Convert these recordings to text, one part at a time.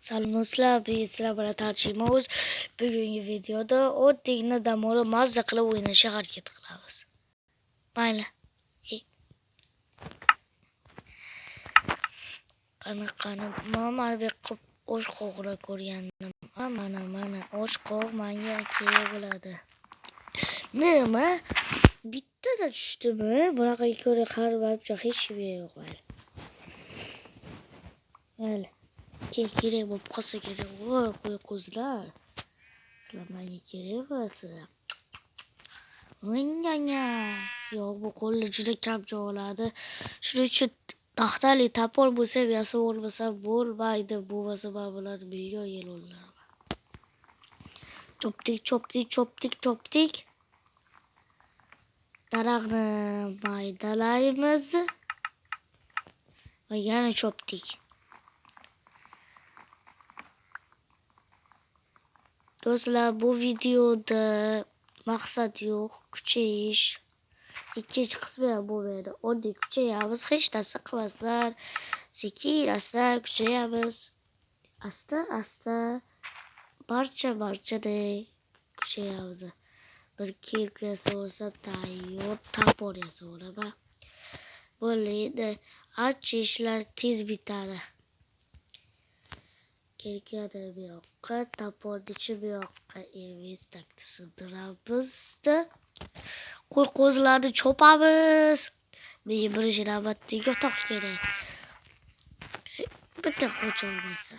Salom do'stlar, sizlar bilan tarjimamiz. Bugungi videoda oddiygina dam olib mazza qilib o'ynashga harakat qilamiz. Mayli. Qani mana bu oshqoqni ko'rgandim. Mana oshqoq menga kerak bo'ladi. Nima? Bittada tushdimi? Bunaqa ko'ra qarab hech kim yo'q. Mayli. Kerak bo'lib qolsa kerak. Voy, qo'y qo'zlar. Sizlar menga kerak bo'lasizlar. O'nganga. Yo'q, bu qo'lni juda kam oladi. Shuning uchun taxtali tapol bo'lsa, yasa bo'lmasa bo'lmaydi. Bo'lmasa men bularni million yil o'ldiraman. Chopdik. Daraxtni maydalaymiz. Va yana chopdik. Do'stlar, bu videoda maqsad yo'q, kuchayish. Ikkinchi qismi ham bo'lmaydi. Oddiy kuchayamiz, hech narsa qilmasdan, sekin asta kuchayamiz. Asta barchaday kuchayamiz. Bir kirka yasaolsam tayyor, tapor yasaolaman. Bo'ldi, ancha ishlar tez bitadi. Kirkani bu yoqqa, taporni bu yoqqa takni sig'diramiz-da. Qo'y qo'zlarni chopamiz. Menga birinchi navbatda yotoq kerak. Bitta qo'cha olmasa.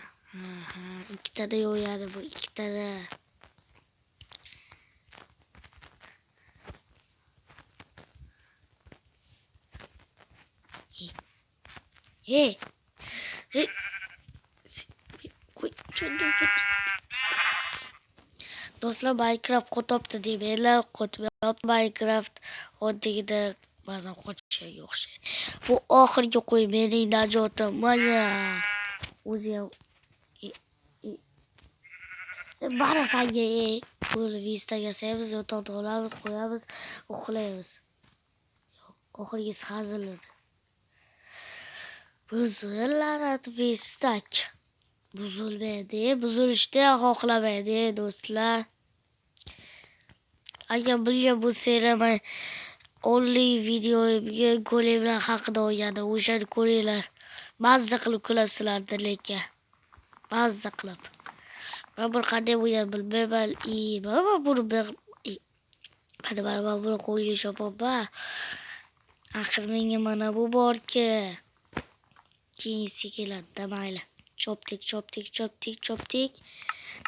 Ikkitada yo'yadi bu, ikkitada. Do'stlar, Minecraft qotopti demanglar, qotmayapti. Minecraft oddiygina ba'zan qochishga o'xshaydi. Bu oxirgi qo'y, mening najotim. Mana o'zi ham mana sanga bo'lib istagasangiz yotoqni olamiz, qo'yamiz, uxlaymiz. Oxirgisi haziladi. Buziladi vistak. Buzilmaydi, buzilishni xohlamaydi do'stlar. Agar bilgan bo'lsanglar, men only videoga golemlar haqida o'ynadim. O'shani ko'ringlar. Mazza qilib kulasizlar lekin. Mazza qilib. Men bir qanday o'yin bilmayman. Mana buni qo'lga chopaman. Axir menga mana bu borki. Keyingi keladi, mayli. Chopdik.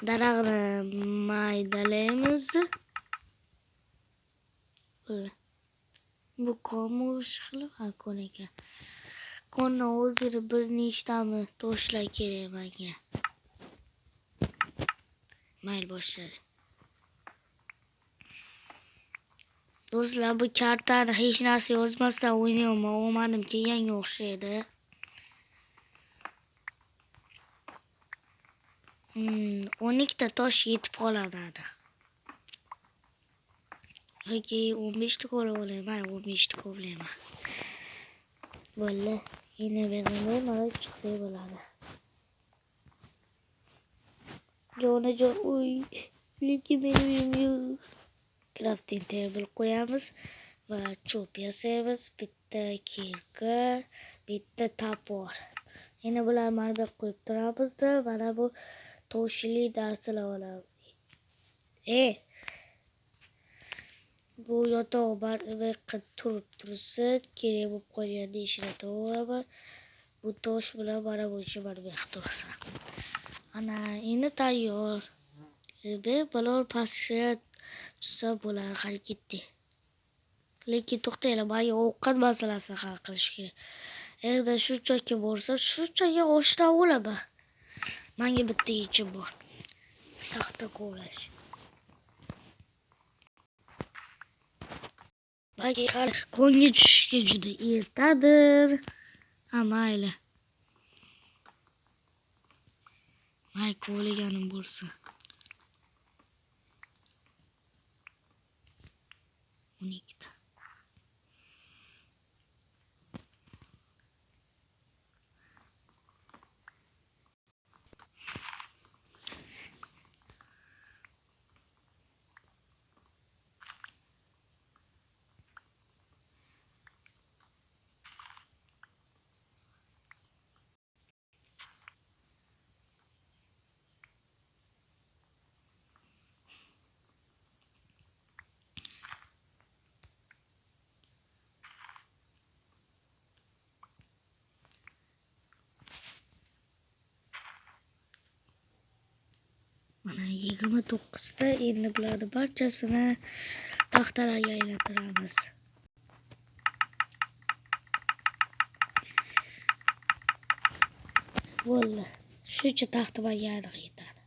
Daraxtni maydalaymiz. Bu komush qilib kon ekan. Konni o'zini bir nechtami toshlar kerak menga. Mayli boshladi. Do'stlar, bu kartani hech narsa yozmasdan o'ynayman. O'madim kelganga o'xshaydi. 12 ta tosh yetib qoladi. Yoki 15 ta qo'yib 15 ta qo'ymayman. Bo'ldi. Yana beraman, mana chiqsa bo'ladi. Jonajon, uy, lekin mening yo'q. Crafting table qo'yamiz va chop yasaymiz. Bitta kirka, bitta tapor. Yana bular marga qo'yib turamizda. Mana bu toshli narsalar olamiz. Bu yotoq baribir tursa kerak bo'lib qolganda ishlataman. Bu tosh bilan mana buncha baribir tursa. Ana, endi tayyor. Balon pastga tushsa bo'lar, hali ketdi. Lekin to'xtanglar, menga ovqat masalasini hal qilish kerak. Agar shunchaki bo'lsa, shunchaki oshdan o'laman. Menga bitta yechim bor. Taxta kovlash. Balki hali konga tushishga juda ertadir. Mayli. Mayli, kovlaganim bo'lsa. 12 ta. Mana 29 ta. Endi bularni barchasini taxtalarga aylantiramiz. Bo'ldi. Shuncha taxta menga aniq yetadi.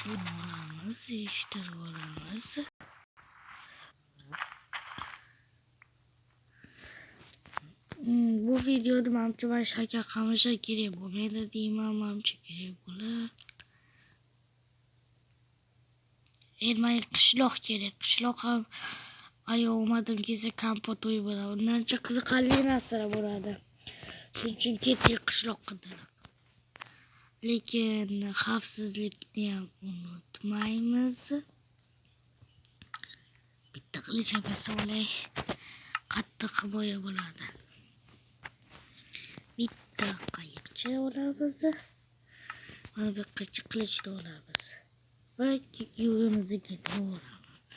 Olamiz, eshittirib olamiz. Bu videoda menimcha men shakar qamishi kerak bo'lmaydi deyman, menimcha kerak bo'ladi. Endi menga qishloq kerak. Qishloq ham oyog'imadim kelsa kompot to'y bo'ladi. Undancha qiziqarli narsalar bo'ladi. Shuning uchun ketdik qishloqqa. Lekin xavfsizlikni ham unutmaymiz. Bitta qilich olsa olay. Qattiq himoya bo'ladi. Bitta qayiqcha olamiz. Mana bir qilichni olamiz. Va yo'limizni ketaveramiz.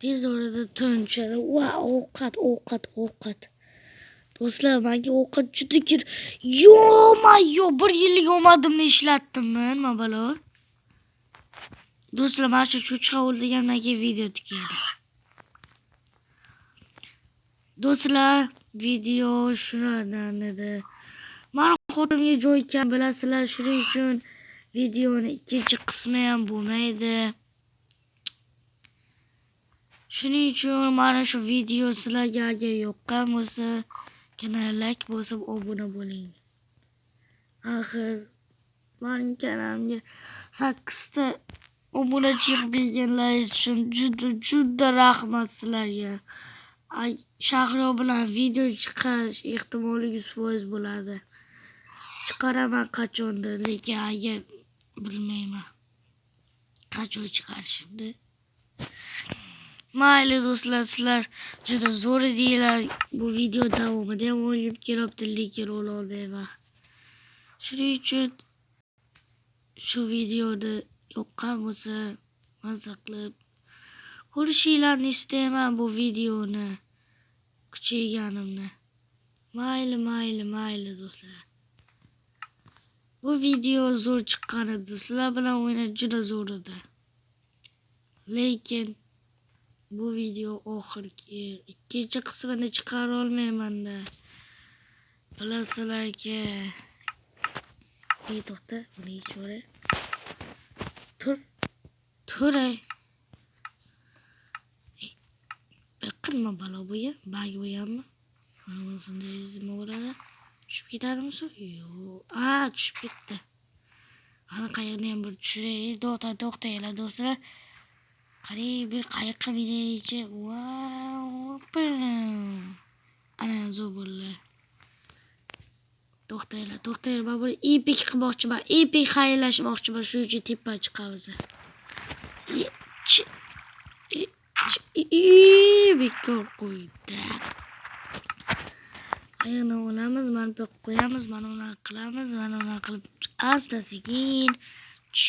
Tez orada tunchada ovqat. Do'stlar, menga ovqat juda kerak. Yo, 1 yillik omadimni ishlatdim men, balo. Do'stlar, mana shu cho'chqa o'ldirgandan keyin video tikadi. Do'stlar, video shulardan edi. Men xotimga joy kam bilasizlar, shuning uchun videoni ikkinchi qismi ham bo'lmaydi. Shuning uchun mana shu video sizlarga agar yoqqan bo'lsa, kanalga like bosib obuna bo'ling. Axir mening kanalimga 8 ta obunachi berganlaringiz uchun juda rahmat sizlarga. Shahro bilan video chiqarish ehtimoli 100% bo'ladi. Chiqaraman qachondir, lekin agar bilmayman qachon chiqarishimni. Mayli do'stlar, sizlar juda zo'r edinglar. Bu video davomida ham o'yib kelibdi, lekin ro'l olmayman. Shuning uchun shu videoni yoqqan bo'lsa, mazza qilib ko'rishinglarni istayman bu videoni. Kuchayganimni. Mayli do'stlar. Bu video zo'r chiqqan edi. Sizlar bilan o'ynash juda zo'r edi. Lekin bu video oxirgi ikkinchi qismini chiqara olmayman-da. Bilasizlarki. To'xta, buni ichore. Tur. Qilma balo bu ya. Bag bo'yanmi? Mana shunday izma bo'ladi. Tushib ketadimi suv? Yo'q. Tushib ketdi. Ana qayiqni ham bir tushiray. To'xtanglar do'stlar. Qarang, bir qayiqqa minaychi. Wow! Ana zo'r bo'ldi. To'xtanglar. Men buni epik qilmoqchiman. Epik xayrlashmoqchiman. Shuning uchun tepaga chiqamiz. Bekor qo'ydi. Ayni olamiz, mana bu qo'yamiz, mana uni qilamiz, mana uni qilib asta-sekin